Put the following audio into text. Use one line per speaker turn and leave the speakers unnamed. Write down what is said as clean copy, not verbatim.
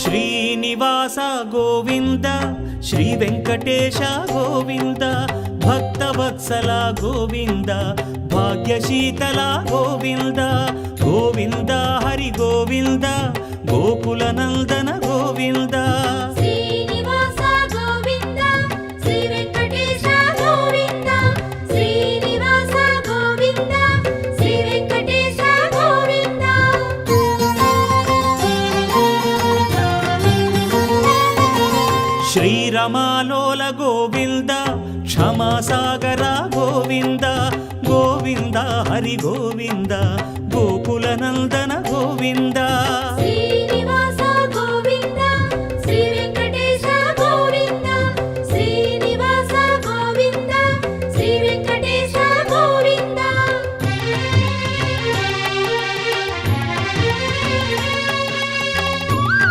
Srinivasa Govinda Shri Venkatesha Govinda Bhaktavatsala Govinda భాగ్యశీతల Govinda Govinda Hari Govinda Gokula Nandana Govinda
Srinivasa Govinda Shri Venkatesha Govinda Srinivasa Govinda Shri Venkatesha Govinda
శ్రీరమాలోల Govinda క్షమాసాగర Govinda Govinda Hari Govinda Gokula Nandana Govinda